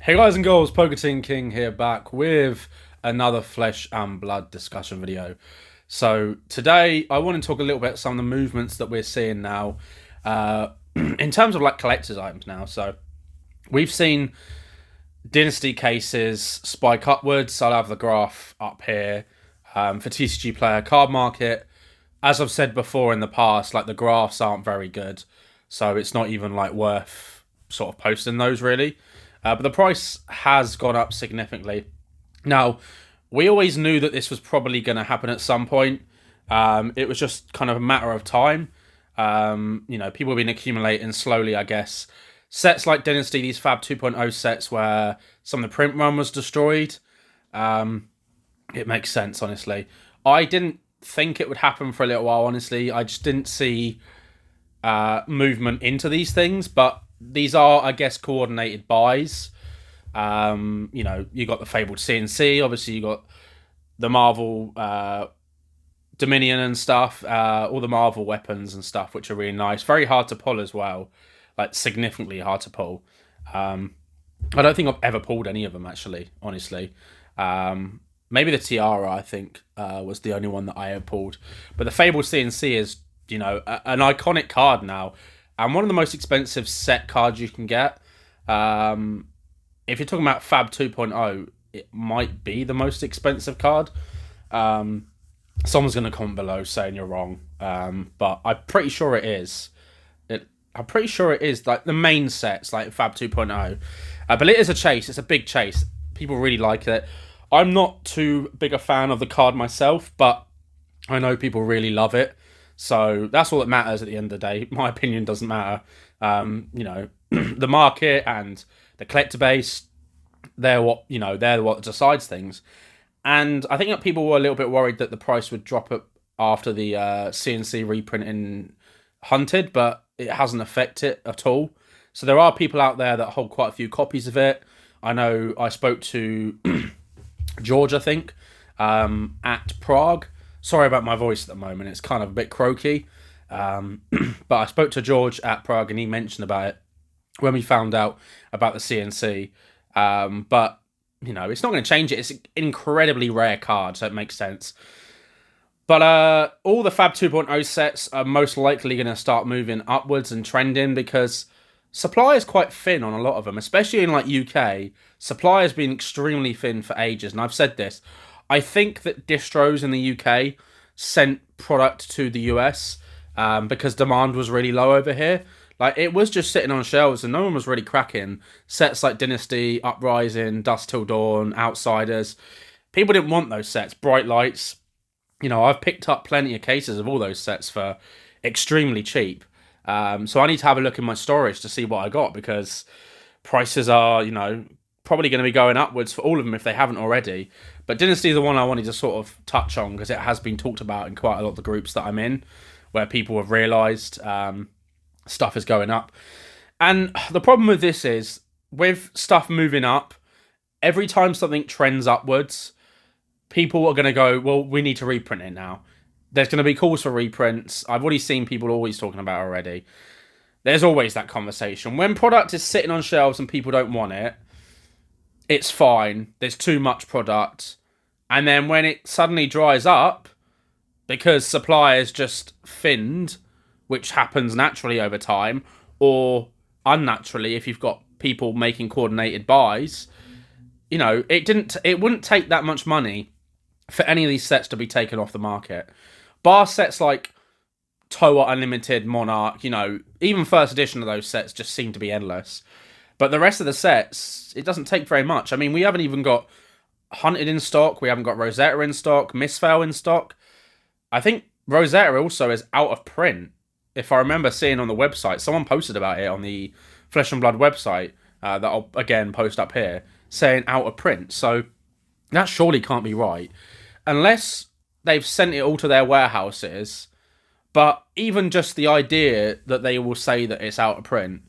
Hey guys and girls, Poketin King here back with another Flesh and Blood discussion video. So today I want to talk a little bit about some of the movements that we're seeing now in terms of like collector's items now. So we've seen Dynasty cases spike upwards. I'll have the graph up here for TCG player card market. As I've said before in the past, like the graphs aren't very good. So it's not even like worth sort of posting those really. But the price has gone up significantly. Now, we always knew that this was probably going to happen at some point. It was just kind of a matter of time. People have been accumulating slowly, I guess. Sets like Dynasty, these Fab 2.0 sets where some of the print run was destroyed. It makes sense, honestly. I didn't think it would happen for a little while, honestly. I just didn't see movement into these things, but these are, I guess, coordinated buys. You got the fabled CNC. Obviously, you got the Marvel Dominion and stuff. All the Marvel weapons and stuff, which are really nice. Very hard to pull as well, like significantly hard to pull. I don't think I've ever pulled any of them actually, honestly. Maybe the Tiara, I think, was the only one that I have pulled. But the Fable CNC is, an iconic card now, and one of the most expensive set cards you can get. If you're talking about Fab 2.0, it might be the most expensive card. Someone's going to comment below saying you're wrong, but I'm pretty sure it is. I'm pretty sure it is like the main sets, like Fab 2.0. But it is a chase. It's a big chase. People really like it. I'm not too big a fan of the card myself, but I know people really love it. So that's all that matters at the end of the day. My opinion doesn't matter. The market and the collector base, they're what decides things. And I think that people were a little bit worried that the price would drop up after the CNC reprint in Hunted, but it hasn't affected it at all. So there are people out there that hold quite a few copies of it. I know I spoke to George, I think, at Prague. Sorry about my voice at the moment. It's kind of a bit croaky. But I spoke to George at Prague and he mentioned about it when we found out about the CNC. But, it's not going to change it. It's an incredibly rare card, so it makes sense. But all the Fab 2.0 sets are most likely going to start moving upwards and trending because supply is quite thin on a lot of them, especially in like UK. Supply has been extremely thin for ages, and I've said this. I think that distros in the UK sent product to the US because demand was really low over here. Like, it was just sitting on shelves and no one was really cracking. Sets like Dynasty, Uprising, Dusk Till Dawn, Outsiders. People didn't want those sets. Bright Lights. I've picked up plenty of cases of all those sets for extremely cheap. So I need to have a look in my storage to see what I got because prices are, probably going to be going upwards for all of them if they haven't already. But Dynasty is the one I wanted to sort of touch on because it has been talked about in quite a lot of the groups that I'm in where people have realised stuff is going up. And the problem with this is with stuff moving up, every time something trends upwards, people are going to go, well, we need to reprint it now. There's going to be calls for reprints. I've already seen people always talking about it already. There's always that conversation. When product is sitting on shelves and people don't want it, it's fine. There's too much product. And then when it suddenly dries up, because supply is just thinned, which happens naturally over time, or unnaturally if you've got people making coordinated buys, it wouldn't take that much money for any of these sets to be taken off the market. Bar sets like Toa Unlimited, Monarch, even first edition of those sets just seem to be endless. But the rest of the sets, it doesn't take very much. I mean, we haven't even got Hunted in stock. We haven't got Rosetta in stock. Misfail in stock. I think Rosetta also is out of print. If I remember seeing on the website, someone posted about it on the Flesh and Blood website that I'll, again, post up here, saying out of print. So that surely can't be right. Unless they've sent it all to their warehouses. But even just the idea that they will say that it's out of print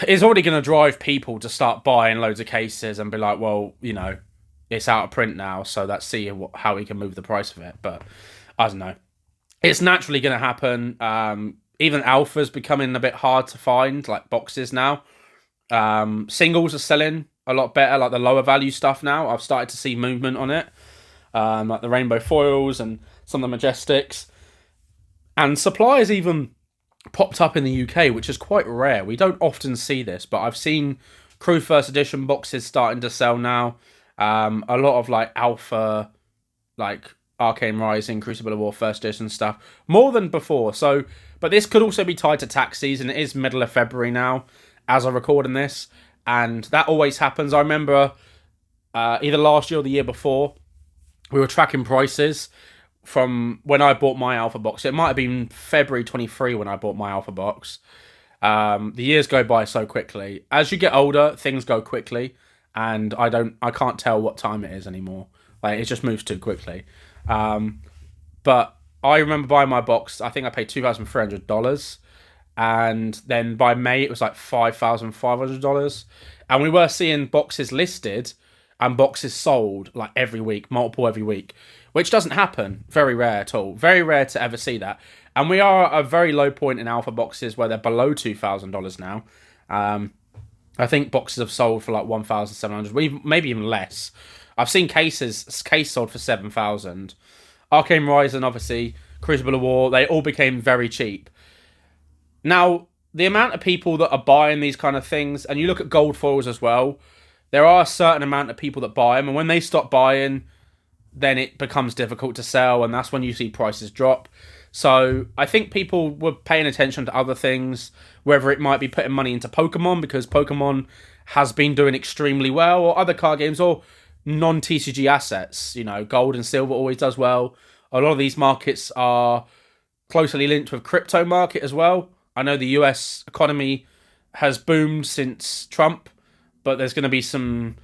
is already going to drive people to start buying loads of cases and be like, well, it's out of print now, so let's see how we can move the price of it. But I don't know. It's naturally going to happen. Even alphas becoming a bit hard to find, like boxes now. Singles are selling a lot better, like the lower value stuff now. I've started to see movement on it, like the rainbow foils and some of the majestics. And supply has even popped up in the UK, which is quite rare. We don't often see this, but I've seen Crew First Edition boxes starting to sell now. A lot of like alpha, like Arcane Rising, Crucible of War First Edition stuff, more than before. So, but this could also be tied to tax season. It is middle of February now, as I'm recording this, and that always happens. I remember either last year or the year before, we were tracking prices from when I bought my alpha box. It might have been February 23 when I bought my alpha box. The years go by so quickly. As you get older, things go quickly, and I can't tell what time it is anymore. Like, it just moves too quickly. But I remember buying my box. I think I paid $2,300, and then by May it was like $5,500, and we were seeing boxes listed and boxes sold like every week, multiple every week, which doesn't happen. Very rare at all. Very rare to ever see that. And we are at a very low point in alpha boxes where they're below $2,000 now. I think boxes have sold for like 1,700, maybe even less. I've seen case sold for 7,000. Arcane Rising, obviously, Crucible of War, they all became very cheap. Now, the amount of people that are buying these kind of things, and you look at gold foils as well, there are a certain amount of people that buy them, and when they stop buying, then it becomes difficult to sell, and that's when you see prices drop. So I think people were paying attention to other things, whether it might be putting money into Pokemon, because Pokemon has been doing extremely well, or other card games, or non-TCG assets. You know, gold and silver always does well. A lot of these markets are closely linked with crypto market as well. I know the US economy has boomed since Trump, but there's going to be some...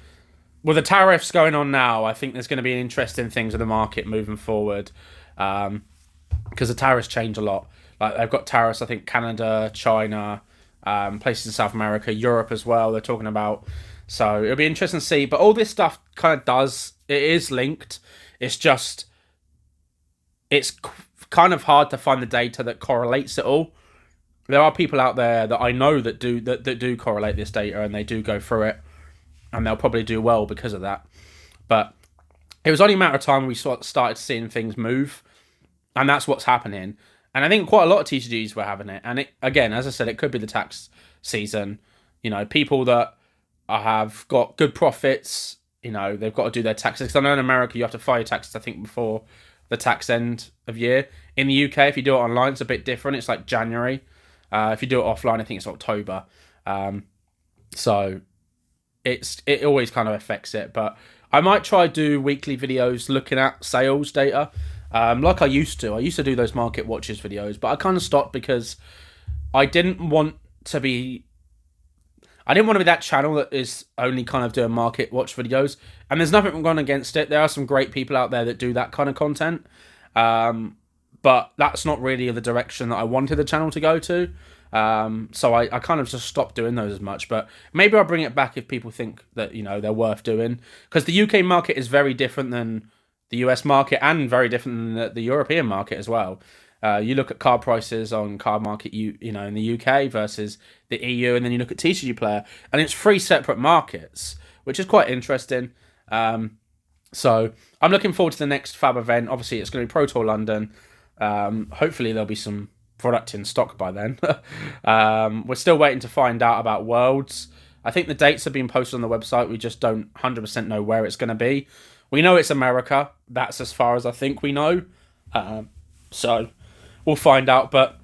With the tariffs going on now, I think there's going to be interesting things in the market moving forward, because the tariffs change a lot. Like, they've got tariffs, I think, Canada, China, places in South America, Europe as well, they're talking about. So it'll be interesting to see. But all this stuff kind of it is linked. It's just, it's kind of hard to find the data that correlates it all. There are people out there that I know that do correlate this data, and they do go through it, and they'll probably do well because of that. But it was only a matter of time when we started seeing things move, and that's what's happening. And I think quite a lot of TCGs were having it. And it, again, as I said, it could be the tax season. You know, people that have got good profits, you know, they've got to do their taxes. Because I know in America you have to file your taxes, I think, before the tax end of year. In the UK, if you do it online, it's a bit different. It's like January. If you do it offline, I think it's October. So it always kind of affects it. But I might try do weekly videos looking at sales data, like I used to. I used to do those market watches videos, but I kind of stopped because I didn't want to be that channel that is only kind of doing market watch videos. And there's nothing going against it. There are some great people out there that do that kind of content. But that's not really the direction that I wanted the channel to go to. So I kind of just stopped doing those as much. But maybe I'll bring it back if people think that, you know, they're worth doing. Because the UK market is very different than the US market, and very different than the European market as well. You look at card prices on card market, you know, in the UK versus the EU, and then you look at TCG Player, and it's 3 separate markets, which is quite interesting. So I'm looking forward to the next Fab event. Obviously, it's going to be Pro Tour London. Hopefully, there'll be some product in stock by then. We're still waiting to find out about Worlds. I think the dates have been posted on the website. We just don't 100% know where it's going to be. We know it's America. That's as far as I think we know. So we'll find out. But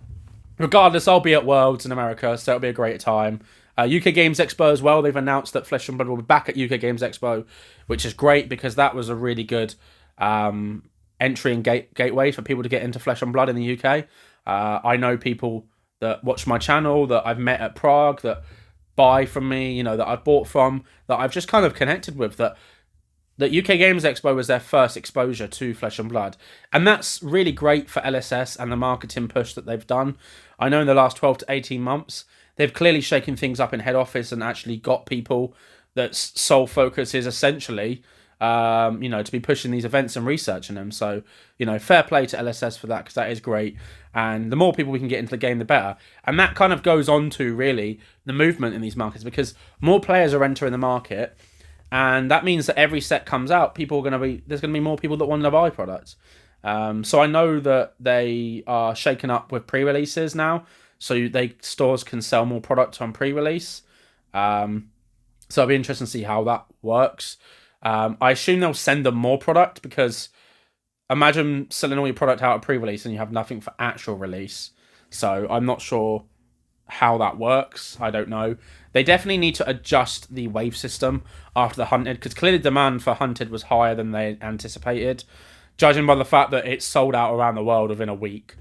regardless, I'll be at Worlds in America, so it'll be a great time. UK Games Expo as well. They've announced that Flesh and Blood will be back at UK Games Expo, which is great because that was a really good entry and gateway for people to get into Flesh and Blood in the UK. I know people that watch my channel that I've met at Prague, that buy from me, you know, that I've bought from, that I've just kind of connected with, that UK Games Expo was their first exposure to Flesh and Blood. And that's really great for LSS and the marketing push that they've done. I know in the last 12 to 18 months, they've clearly shaken things up in head office and actually got people that's sole focus is essentially you know, to be pushing these events and researching them. So, you know, fair play to LSS for that, because that is great. And the more people we can get into the game, the better. And that kind of goes on to really the movement in these markets, because more players are entering the market. And that means that every set comes out, there's going to be more people that want to buy products. So I know that they are shaking up with pre-releases now, so stores can sell more products on pre-release. So it'll be interesting to see how that works. I assume they'll send them more product, because imagine selling all your product out at pre-release and you have nothing for actual release. So I'm not sure how that works. I don't know. They definitely need to adjust the wave system after the Hunted, because clearly demand for Hunted was higher than they anticipated, judging by the fact that it sold out around the world within a week,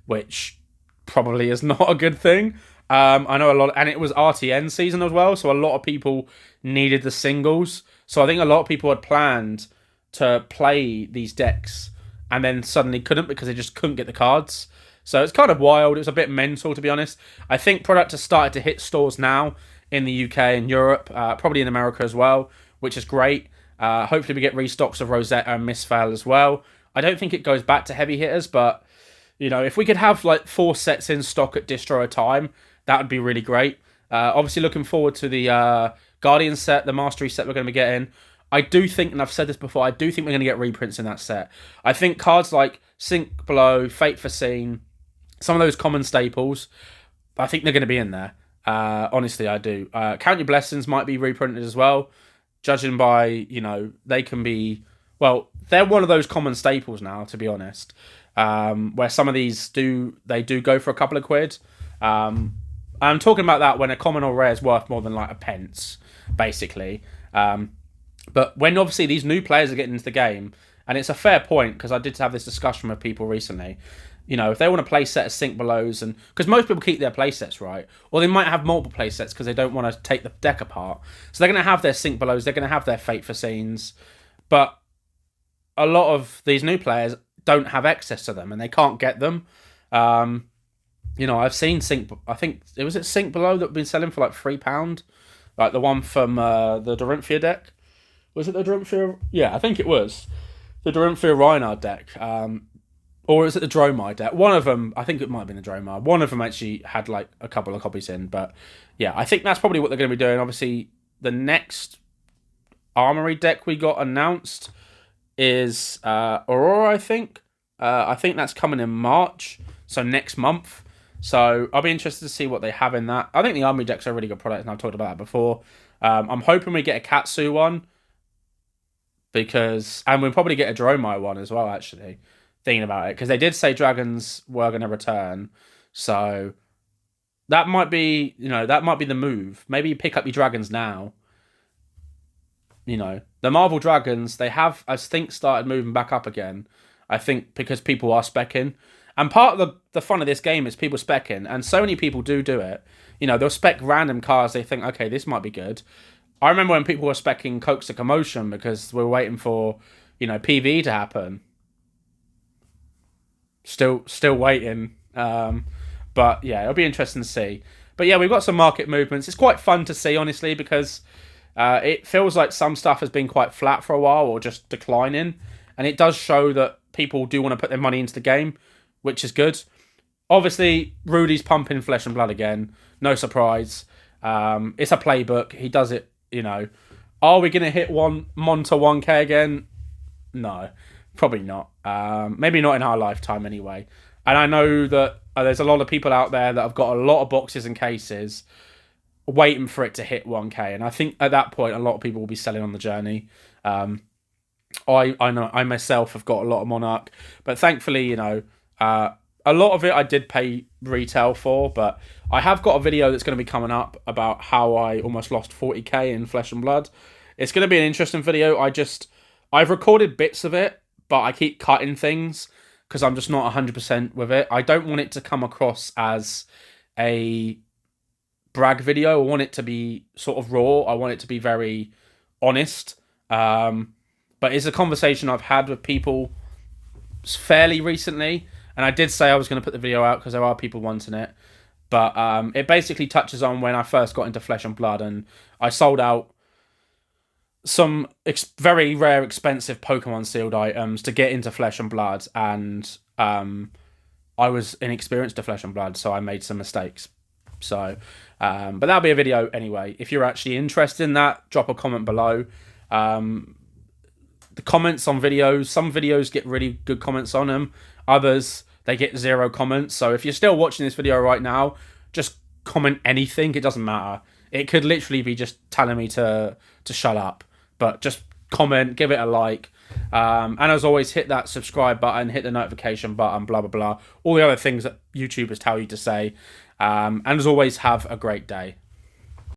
which probably is not a good thing. I know a lot, and it was RTN season as well, so a lot of people needed the singles. So I think a lot of people had planned to play these decks and then suddenly couldn't, because they just couldn't get the cards. So it's kind of wild. It was a bit mental, to be honest. I think product has started to hit stores now in the UK and Europe, probably in America as well, which is great. Hopefully we get restocks of Rosetta and Misfail as well. I don't think it goes back to heavy hitters, but you know, if we could have like 4 sets in stock at distro a time, that would be really great. Obviously looking forward to the Guardian set, the Mastery set we're going to be getting. I do think, and I've said this before, I do think we're going to get reprints in that set. I think cards like Sink Below, Fate Foreseen, some of those common staples, I think they're going to be in there. Honestly, I do. Count Your Blessings might be reprinted as well, judging by, you know, they can be, well, they're one of those common staples now, to be honest, where some of these do go for a couple of quid. I'm talking about that when a common or rare is worth more than like a pence, basically. But when obviously these new players are getting into the game, and it's a fair point, because I did have this discussion with people recently, you know, if they want to play set of Sink Belows, and because most people keep their play sets, right? Or they might have multiple play sets because they don't want to take the deck apart. So they're going to have their Sink Belows, they're going to have their Fate Foreseens, but a lot of these new players don't have access to them and they can't get them. You know, I've seen I think it was Sink Below that been selling for like £3, like the one from the Dorinthia deck. Was it the Dorinthia? Yeah, I think it was the Dorinthia Reinhard deck. Or is it the Dromai deck? One of them, I think it might have been the Dromai. One of them actually had like a couple of copies in. But yeah, I think that's probably what they're going to be doing. Obviously, the next Armory deck we got announced is Aurora, I think. I think that's coming in March, so next month. So I'll be interested to see what they have in that. I think the Armory decks are a really good product, and I've talked about that before. I'm hoping we get a Katsu one, and we'll probably get a Dromai one as well, actually. Thinking about it, because they did say dragons were going to return, so that might be, you know, that might be the move. Maybe you pick up your dragons now. You know, the Marvel dragons, they have, I think, started moving back up again. I think because people are speccing, and part of the fun of this game is people speccing, and so many people do it. You know, they'll spec random cards. They think, okay, this might be good. I remember when people were speccing Coax the Commotion because we were waiting for, you know, PV to happen. Still waiting. But yeah, it'll be interesting to see. But yeah, we've got some market movements. It's quite fun to see, honestly, because it feels like some stuff has been quite flat for a while or just declining. And it does show that people do want to put their money into the game, which is good. Obviously, Rudy's pumping Flesh and Blood again. No surprise. It's a playbook. He does it, you know. Are we going to hit Monta 1k again? No. Probably not. Maybe not in our lifetime anyway. And I know that there's a lot of people out there that have got a lot of boxes and cases waiting for it to hit 1k. And I think at that point, a lot of people will be selling on the journey. I know I myself have got a lot of Monarch. But thankfully, you know, a lot of it I did pay retail for. But I have got a video that's going to be coming up about how I almost lost 40k in Flesh and Blood. It's going to be an interesting video. I've recorded bits of it, but I keep cutting things because I'm just not 100% with it. I don't want it to come across as a brag video. I want it to be sort of raw. I want it to be very honest. But it's a conversation I've had with people fairly recently. And I did say I was going to put the video out because there are people wanting it. But it basically touches on when I first got into Flesh and Blood. And I sold out some very rare, expensive Pokemon sealed items to get into Flesh and Blood, and I was inexperienced to Flesh and Blood, so I made some mistakes. So, but that'll be a video anyway. If you're actually interested in that, drop a comment below. The comments on videos, some videos get really good comments on them. Others, they get 0 comments. So if you're still watching this video right now, just comment anything. It doesn't matter. It could literally be just telling me to shut up. But just comment, give it a like. And as always, hit that subscribe button, hit the notification button, blah, blah, blah. All the other things that YouTubers tell you to say. And as always, have a great day.